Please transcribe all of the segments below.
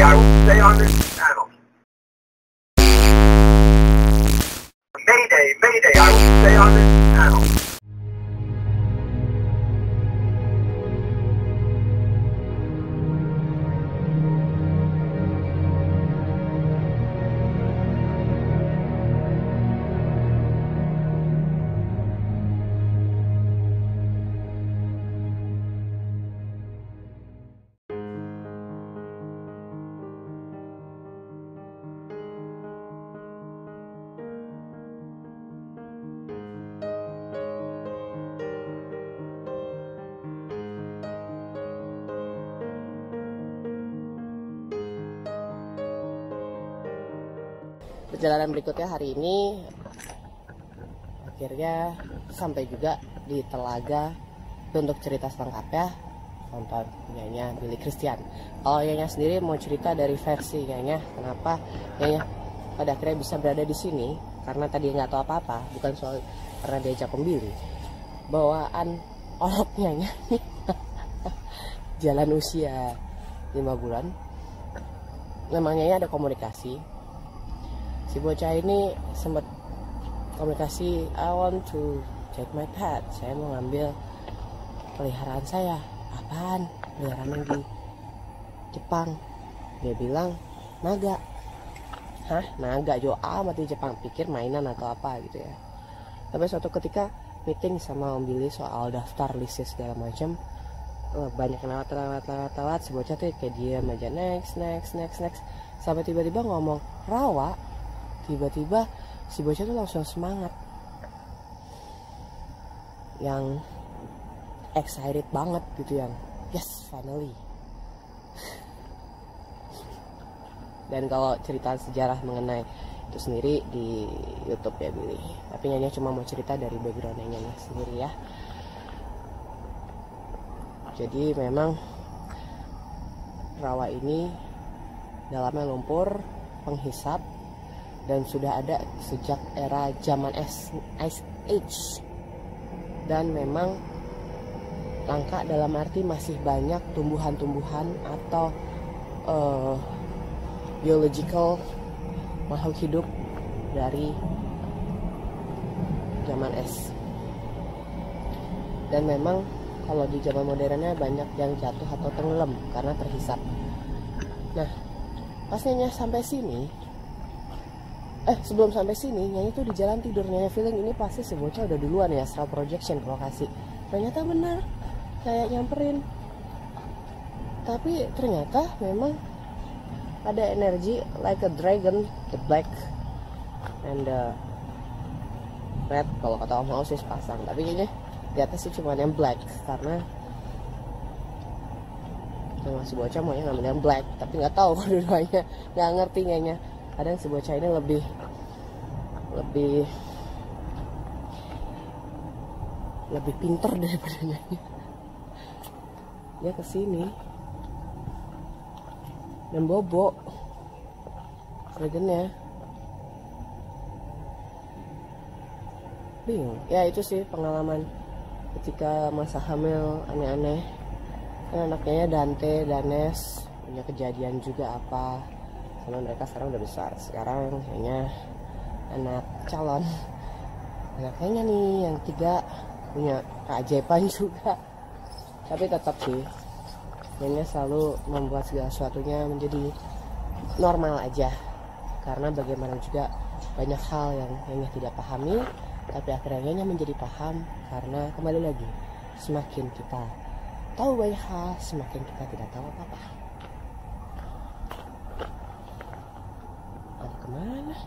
I will stay on this channel. Mayday, Mayday, I will stay on this channel. Perjalanan berikutnya hari ini akhirnya sampai juga di Telaga. Untuk cerita selengkapnya tonton Nyanya Billy Christian. Kalau Nyanya sendiri mau cerita dari versi Nyanya, kenapa Nyanya pada akhirnya bisa berada di sini, karena tadi nggak tahu apa-apa, bukan soal karena diajak pembeli. Bawaan orok Nyanya jalan usia 5 bulan. Memangnya ada komunikasi. Si bocah ini sempat komunikasi, I want to take my pet. Saya mau ngambil peliharaan saya. Apaan? Peliharaan yang di Jepang. Dia bilang naga. Hah? Naga? Jo amat di Jepang. Pikir mainan atau apa gitu ya. Tapi suatu ketika meeting sama Om Billy soal daftar list segala macam, banyak lewat. Si bocah tuh kayak diam aja, next. Sampai tiba-tiba ngomong rawa. Tiba-tiba si bocah tuh langsung semangat, yang excited banget gitu, yang yes finally. Dan kalau cerita sejarah mengenai itu sendiri di YouTube ya Billy, tapi Nyanya cuma mau cerita dari backgroundnya Nyanya sendiri ya. Jadi memang rawa ini dalamnya lumpur, penghisap, dan sudah ada sejak era zaman Ice Age. Dan memang langka dalam arti masih banyak tumbuhan-tumbuhan atau biological makhluk hidup dari zaman es. Dan memang kalau di zaman modernnya banyak yang jatuh atau tenggelam karena terhisap. Nah, pas Nyanya sampai sini, sebelum sampai sini, Nyanya tuh di jalan tidur. Nyanya feeling ini pasti si bocah udah duluan ya, astral projection ke lokasi. Ternyata benar, kayak nyamperin. Tapi ternyata memang ada energi like a dragon, the black and the red. Kalau kata Om Ausis pasang, tapi kayaknya di atas sih cuma yang black, karena yang si bocah maunya ngambil yang black, tapi nggak tahu dua-duanya, nggak ngerti Nyanya. Kadang si bocah ini lebih pinter daripada Nyanya. Dia kesini dan bobo regennya, bingung ya. Itu sih pengalaman ketika masa hamil aneh-aneh. Anaknya Dante, Danes punya kejadian juga apa, sama mereka sekarang udah besar. Sekarang kayaknya anak calon, anaknya nih yang 3 punya keajaiban juga. Tapi tetap sih Nyanya selalu membuat segala sesuatunya menjadi normal aja, karena bagaimana juga banyak hal yang Nyanya tidak pahami, tapi akhirnya Nyanya menjadi paham. Karena kembali lagi, semakin kita tahu banyak hal, semakin kita tidak tahu apa-apa. Ada kemana?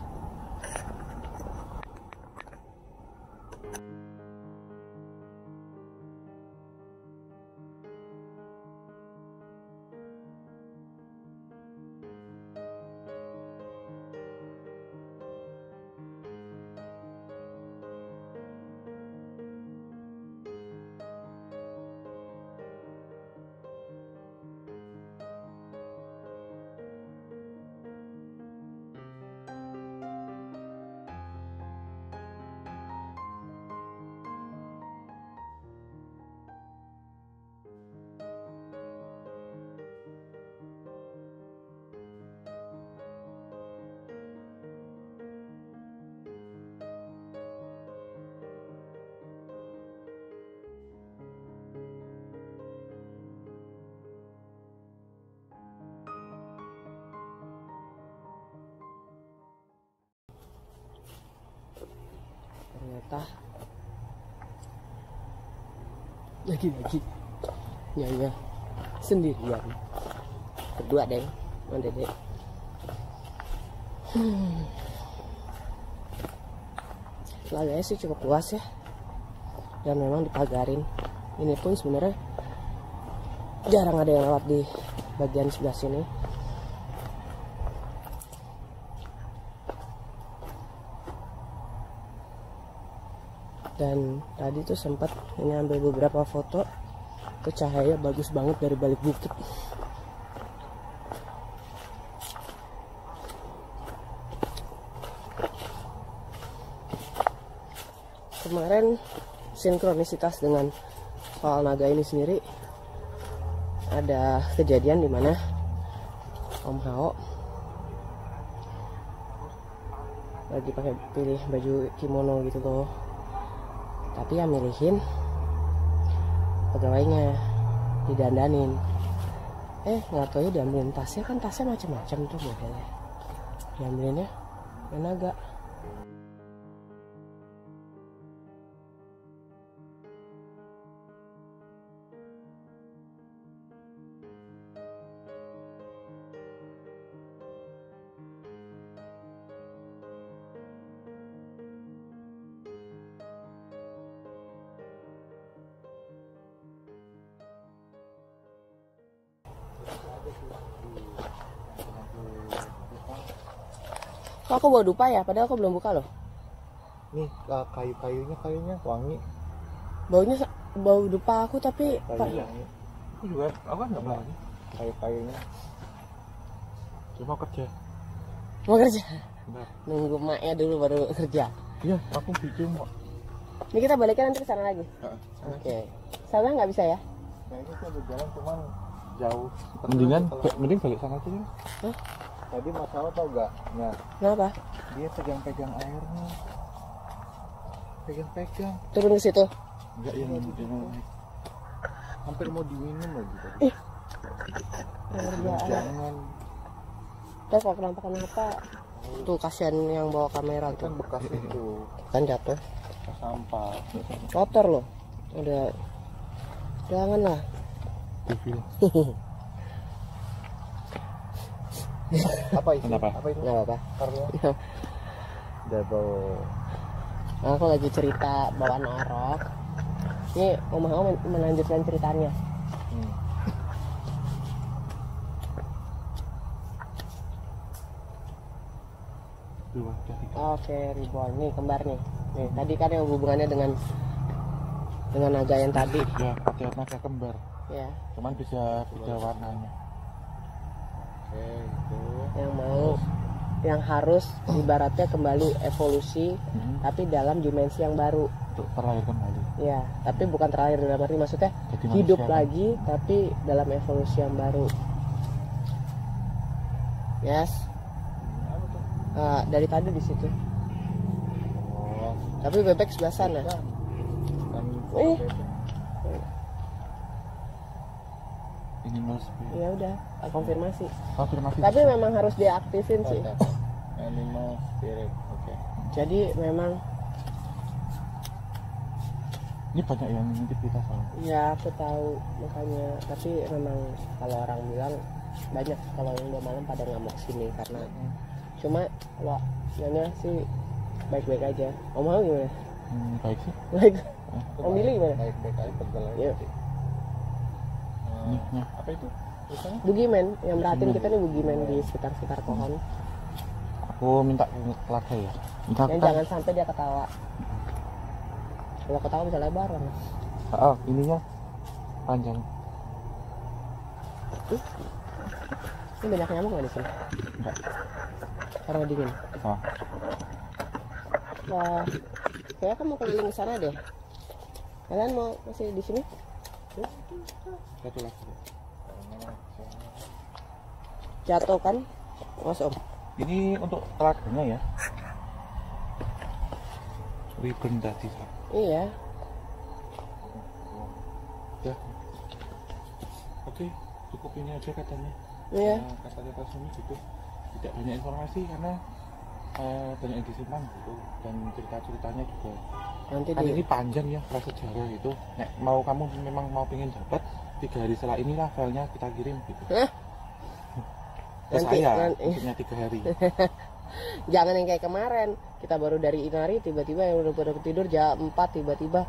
patah. Lagi-lagi Nyanya sendirian. Berdua deh, sama Dedek. Laganya sih cukup luas ya. Dan memang dipagarin. Ini pun sebenarnya jarang ada yang lewat di bagian sebelah sini. Dan tadi tuh sempat ngambil beberapa foto, tuh cahaya bagus banget dari balik bukit. Kemarin sinkronisitas dengan soal naga ini sendiri, ada kejadian di mana Om Hao lagi pakai pilih baju kimono gitu loh, tapi yang milihin pegawainya, didandanin. Nggak tahu ya diambilin tasnya, kan tasnya macam-macam tuh modelnya, diambilinnya naga. Kok aku bawa dupa ya? Padahal aku belum buka loh. Nih kayunya wangi. Baunya bau dupa aku tapi Kayunya wangi. Aku juga, aku kan nggak mau. Kayunya. Cuma kerja. mau kerja. Bentar. Nunggu maknya dulu baru kerja. Iya, aku bikin kok. Ini kita baliknya nanti ke sana lagi. Oke. Sana nggak bisa ya? Kayaknya sih ada jalan cuman jauh. Mending balik sana aja. Hah? Tadi masalah tau gak? Nah, Kenapa? dia pegang-pegang airnya. Pegang-pegang. Turun ke situ. Enggak yang Hampir mau diminum lagi tadi. Kerjaan. Jangan. Terus kalau kenapa? Tuh kasihan yang bawa kamera Kan tuh. bekas itu. Kan jatuh. Bekas sampah. Kotor loh. Udah. Janganlah. TV. Apa itu? Kenapa? Apa itu? Nggak apa-apa. Karena udah bau. Nah, aku lagi cerita bawaan orok. Ini Om Hao melanjutkan ceritanya. Dua, tiga. Oke, Reborn. Nih kembar nih. Nih, tadi kan yang hubungannya dengan naga yang tadi. Ya, ada naga kembar. Ya, Cuman bisa beda warnanya. Oke, itu. yang harus ibaratnya kembali evolusi, tapi dalam dimensi yang baru. Untuk terlahir kembali. Ya, tapi bukan terakhir dalam arti maksudnya Jadi hidup manusia. lagi, tapi dalam evolusi yang baru. Yes. Dari tadi di situ. Oh, Tapi bebek sebelah sana. kan. Eh. Animal spirit. Ya udah, konfirmasi. Konfirmasi. Tapi memang harus diaktifin sih. Ada. Animal spirit. Oke. Jadi memang Ini banyak yang ngintip kita soalnya. ya aku tahu makanya. Tapi memang kalau orang bilang banyak kalau yang udah malam pada nggak mau kesini karena cuma kalau nanya sih baik-baik aja. Om mau gimana? Baik sih. Baik. Om Billy gimana? Baik-baik aja, pegel aja. Iya. Nih. Apa itu? Tulisannya? Bugiman yang merhatiin kita nih bugiman di sekitar pohon. Aku minta telaga ya. Minta Yang jangan sampai dia ketawa. Kalau ketawa bisa lebar kan? Oh, ininya panjang. Ini banyak nyamuk nggak di sini? Enggak. Karena dingin. Oh. Wah, kayaknya kan mau keliling ke sana deh. Kalian mau masih di sini? Satu lagi. Jatuh kan? Mas Om. Ini untuk telaganya ya. Ribbon tadi. Iya. Ya. Oke, cukup ini aja katanya. Iya. Katanya pas ini gitu. Tidak banyak informasi karena banyak yang disimpan gitu dan cerita-ceritanya juga nanti Kan ini panjang ya prasejarah itu. Nek mau kamu memang mau pengen dapat 3 hari setelah inilah filenya kita kirim gitu. Hah? Ke Nanti- saya, nanti- maksudnya 3 hari. Jangan yang kayak kemarin, kita baru dari Inari tiba-tiba yang udah pada tidur jam 4 tiba-tiba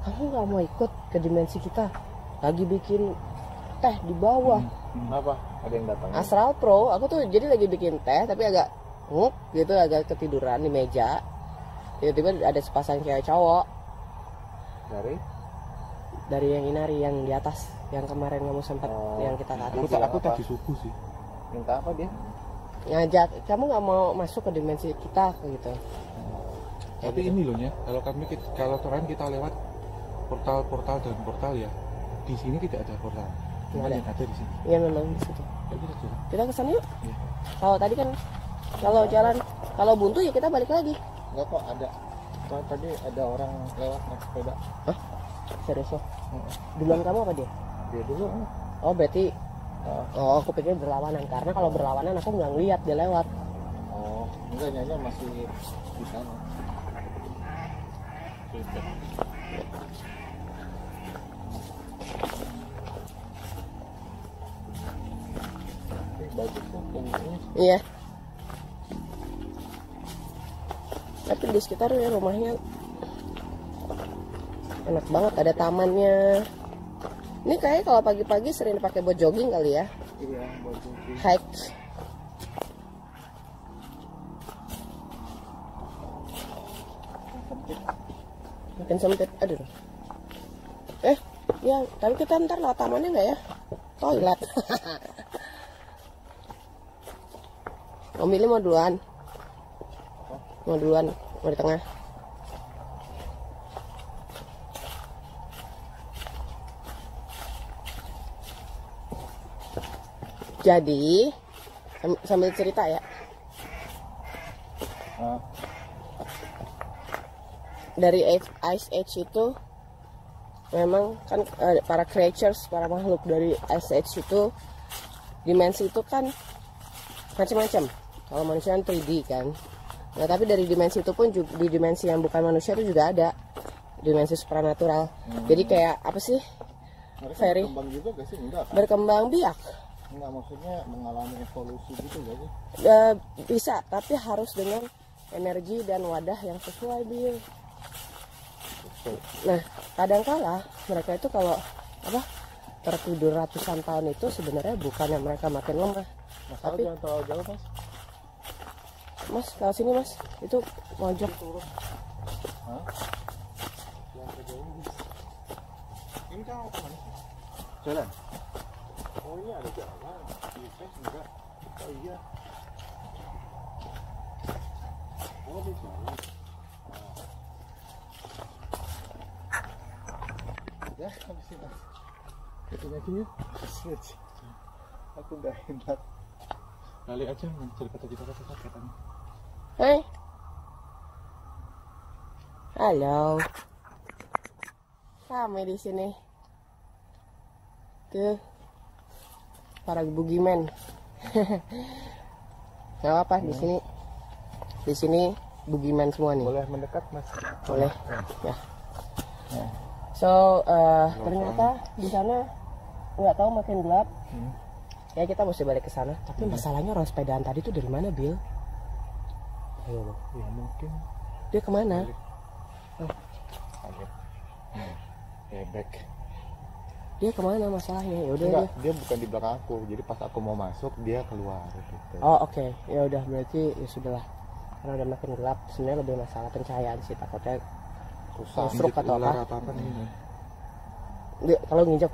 kamu nggak mau ikut ke dimensi kita, lagi bikin teh di bawah. Kenapa? Ada yang datang? Astral Pro, aku tuh jadi lagi bikin teh tapi agak gitu, agak ketiduran di meja. Tiba-tiba ada sepasang cewek cowok dari yang Inari yang di atas, yang kemarin kamu sempat yang kita ke atas. Aku tadi subuh sih. Minta apa dia? Ngajak kamu nggak mau masuk ke dimensi kita gitu. Tapi ini loh ya, kalau kemarin kita lewat portal dan portal ya, di sini tidak ada portal. Cuma Nggak ada. yang ada di sini. Iya memang di situ. Ya, kita jalan. Kita ke sana yuk. Iya. Kalau tadi kan kalau jalan kalau buntu ya kita balik lagi. Enggak kok ada. Soalnya tadi ada orang lewat naik sepeda. Serius loh. Duluan kamu apa dia? Dia dulu. Oh berarti oh aku pikir berlawanan, karena kalau berlawanan aku nggak ngeliat dia lewat. Oh, enggak, nyanyi masih di sana. Bagus tuh ini. Iya. Tapi di sekitar ya rumahnya enak banget, ada tamannya. Ini kayaknya kalau pagi-pagi sering dipakai buat jogging kali ya, Iya, bagus. hike. Makin sempit, aduh. Ya, tapi kita ntar lewat tamannya nggak ya? Toilet. Mau milih mau duluan? Mau duluan, mau di tengah? Jadi sambil cerita ya, dari Ice Age itu memang kan para creatures, para makhluk dari Ice Age itu, dimensi itu kan macam-macam. Kalau manusia kan 3D kan. Nah tapi dari dimensi itu pun juga, di dimensi yang bukan manusia itu juga ada dimensi supranatural. Jadi kayak apa sih? Mereka Fairy. berkembang juga gak sih? Enggak kan? Berkembang biak. Enggak, maksudnya mengalami evolusi gitu gak sih? Bisa, tapi harus dengan energi dan wadah yang sesuai, Bil. Nah, kadangkala mereka itu kalau apa tertidur ratusan tahun itu sebenarnya bukannya mereka makin lemah, tapi Jangan terlalu jauh, Mas. Mas kalau sini Mas, itu mojok. Hah? Ini kan kemana sih? Jalan. Oh, ini ada jalan. Di face enggak. Oh iya. Oh, di jalan. Ya, habis ini. Itunya sini. Switch. Aku udah enak. Balik aja daripada kita kesesat katanya. Hai. Halo. Kami di sini. Tuh. Para bugiman. Gak apa di sini. Di sini bugiman semua nih. Boleh mendekat, Mas? Boleh. Ya. So, ternyata di sana nggak tahu makin gelap. Ya kita mesti balik ke sana. Tapi masalahnya orang sepedaan tadi tuh dari mana, Bill? Ayo lo. Ya mungkin. Dia kemana? Kaget. Back. Dia kemana masalahnya? Ya udah. Enggak, dia bukan di belakang aku. Jadi pas aku mau masuk, dia keluar gitu. Oh oke. Ya udah berarti ya sudahlah. Karena udah makin gelap. Sebenarnya lebih masalah pencahayaan sih, takutnya stroke atau apa. Apa nih? Kalau nginjak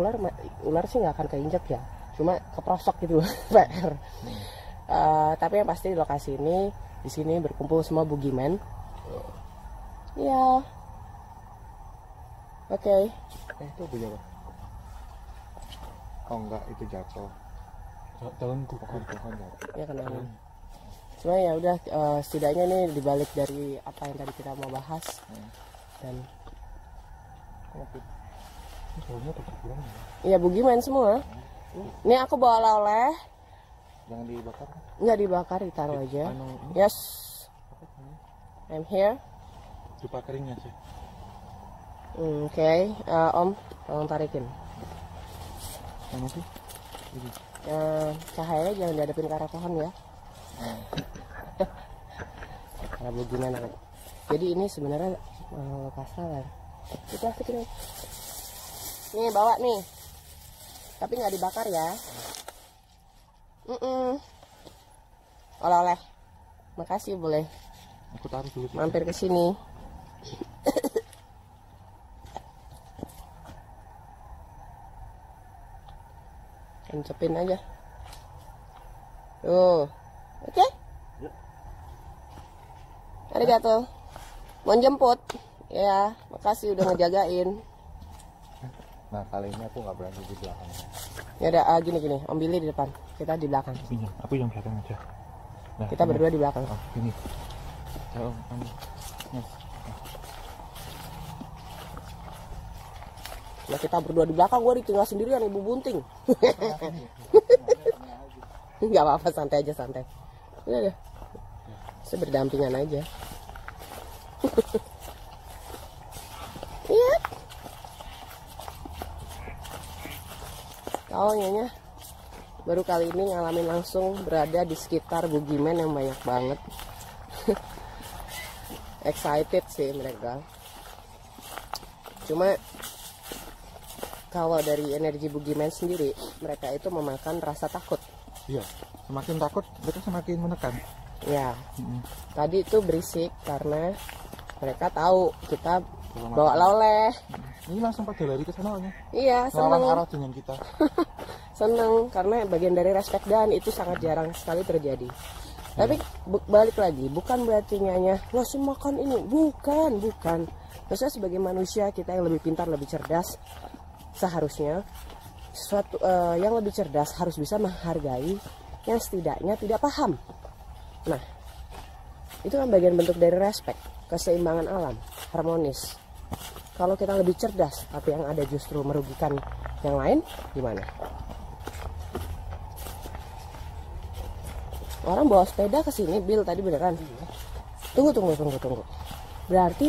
ular sih nggak akan keinjak ya. Cuma keprosok gitu PR. Tapi yang pasti di lokasi ini, di sini berkumpul semua bugiman. Ya. Oke. Itu punya apa? Oh enggak, itu jatuh. Daun Pohon jatuh. Ya kenapa? Cuma ya udah setidaknya nih dibalik dari apa yang tadi kita mau bahas dan Soalnya tetap kurang ya. iya bugiman semua. Ini aku bawa oleh-oleh, Jangan dibakar. nggak dibakar, ditaruh aja. Anu, Yes, I'm here. lupa keringnya sih. Oke, Om, tolong tarikin. Mana sih? Ini. Cahayanya jangan dihadapin ke arah pohon ya. Karena gimana kan? Jadi ini sebenarnya lokasi kita asik nih. Nih bawa nih, tapi nggak dibakar ya. Oleh-oleh. Makasih, boleh. Aku taruh dulu. Mampir ke sini. Kencepin aja. Tuh. Oke. Arigato. Mau jemput. Ya, makasih udah ngejagain. Nah kali ini aku nggak berani di belakang. Ya udah, gini. Om Billy di depan. Kita di belakang. Aku yang belakang aja. Nah, Kita berdua di belakang. Oh, ini. Jauh, Nah, kita berdua di belakang, gue ditinggal sendirian ibu bunting. Nggak apa-apa, santai aja, santai. Udah. Saya berdampingan aja. Iya. Tahu nyonya, baru kali ini ngalamin langsung berada di sekitar bugiman yang banyak banget. Excited sih mereka. Cuma kalau dari energi bugiman sendiri, mereka itu memakan rasa takut. Iya, semakin takut mereka semakin menekan. Ya, tadi itu berisik karena mereka tahu kita bawa oleh. Ini langsung pada lari ke sana ya. Iya, Lawan seneng. arah dengan kita. Seneng karena bagian dari respect dan itu sangat jarang sekali terjadi. Tapi balik lagi, bukan berarti nyanya langsung makan ini, bukan. Maksudnya sebagai manusia kita yang lebih pintar, lebih cerdas, seharusnya sesuatu yang lebih cerdas harus bisa menghargai yang setidaknya tidak paham. Nah, itu kan bagian bentuk dari respect, keseimbangan alam, harmonis. Kalau kita lebih cerdas, tapi yang ada justru merugikan yang lain, gimana? Orang bawa sepeda ke sini, Bill tadi beneran. Tunggu. Berarti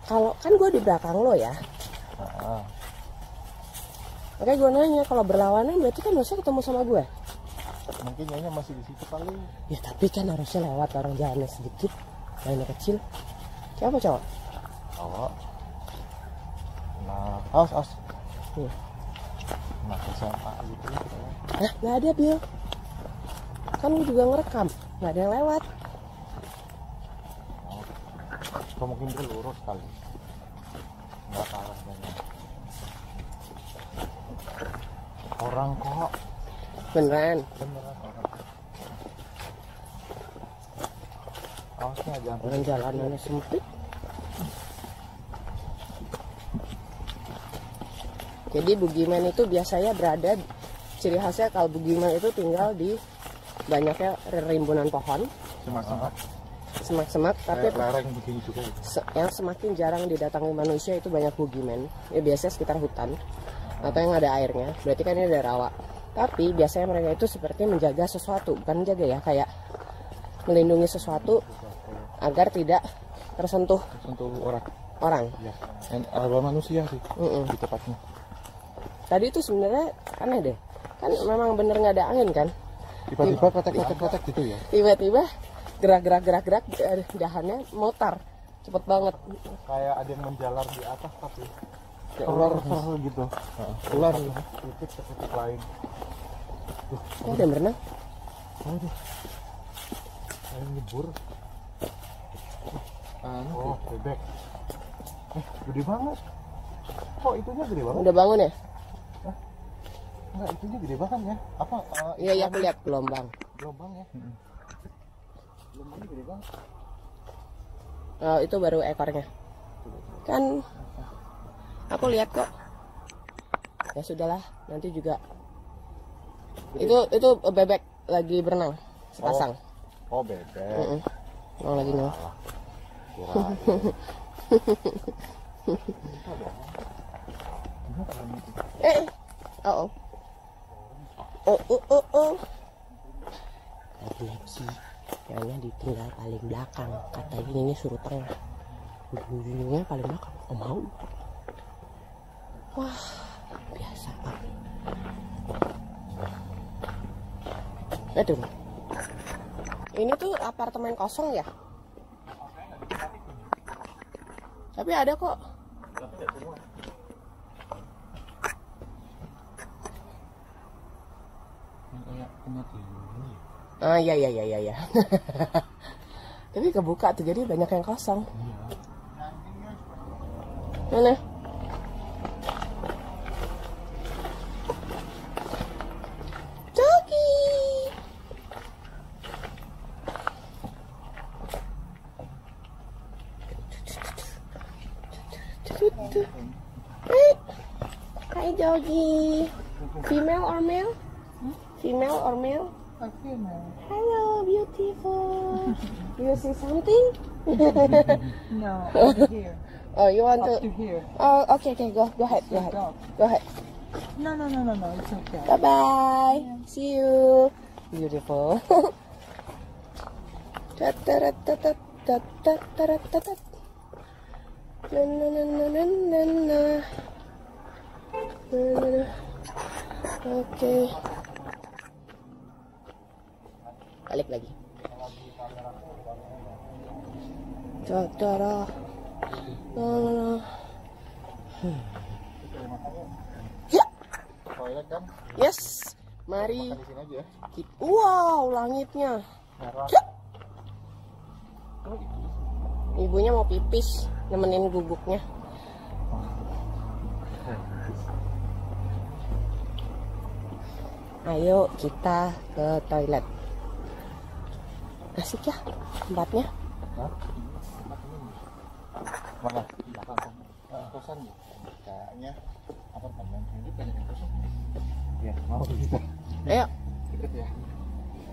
kalau kan gue di belakang lo ya. Oke, gue nanya kalau berlawanan berarti kan harusnya ketemu sama gue. Mungkin nyonya masih di situ kali. Ya tapi kan harusnya lewat, orang jalannya sedikit, jalannya kecil. Siapa cowok? Oh. Nah, aus. Nah, SMA gitu. Hah, nggak ada, Bill. Kan lu juga ngerekam, nggak ada yang lewat. Atau mungkin dia lurus kali. Nggak ke arah sana. Orang kok. Beneran. Beneran orang. Ausnya jangan. Orang jalanannya sempit. Jadi bugiman itu biasanya berada, ciri khasnya kalau bugiman itu tinggal di banyaknya rimbunan pohon, semak-semak, tapi lereng begini juga. yang semakin jarang didatangi manusia itu banyak bugiman. Ya biasanya sekitar hutan atau yang ada airnya. Berarti kan ini ada rawa. Tapi biasanya mereka itu seperti menjaga sesuatu, bukan menjaga ya, kayak melindungi sesuatu agar tidak tersentuh orang. Ya, ada manusia sih di tempatnya. Tadi itu sebenarnya aneh deh, kan memang bener nggak ada angin kan? Tiba-tiba kotak-kotak gitu ya. Tiba-tiba gerak dahannya mutar cepet banget. Kayak ada yang menjalar di atas tapi Kayak ular gitu. Ular titik ke titik lain. Oh, ada yang berenang. Kayak nyebur. Oh, bebek. Gede banget. Kok itunya gede banget? Udah bangun ya? Enggak, itunya gede banget ya. Apa? Iya, aku lihat gelombang. Gelombang ya. Gelombangnya gede banget. Oh, itu baru ekornya. Kan aku lihat kok. Ya sudahlah, nanti juga. Itu bebek lagi berenang sepasang. Oh, bebek. Mau lagi nol. Oh. Epilepsi. Kayaknya ditinggal paling belakang. Katanya ini suruh tengah. Ujung-ujungnya paling belakang. Oh mau. Wah, biasa. Aduh. Ini tuh apartemen kosong ya? Tapi ada kok. Kayak kena di Ah, iya. Tapi kebuka tuh, jadi banyak yang kosong. Mana? Jogi. Hi, Jogi. Female or male? Female or male? Okay, now. Hello, beautiful. You see something? No, over here. Oh, you want Up to? to here. Oh, okay. Go ahead. Dog. Go ahead. No, it's okay. Bye bye. See you. Beautiful. Oke. Balik lagi. Ya. toilet kan? Yes. Mari. Di sini aja ya. Wow, langitnya. Merah. Ibunya mau pipis, nemenin guguknya. Ayo kita ke toilet. Asik ya tempatnya. Hah? Mana? Belakang. Kosan ya? Kayaknya apartemen ini banyak yang kosong. Ya, mau kita. Ayo, Deket ya.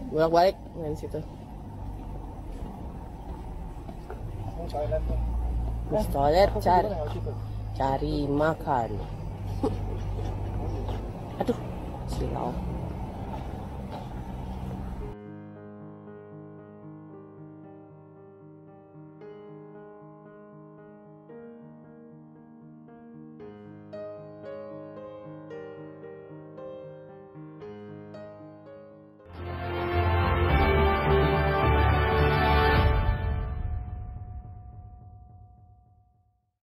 bolak-balik dari situ. Toilet tuh. Di toilet cari Lewat situ. cari makan. Aduh, silau.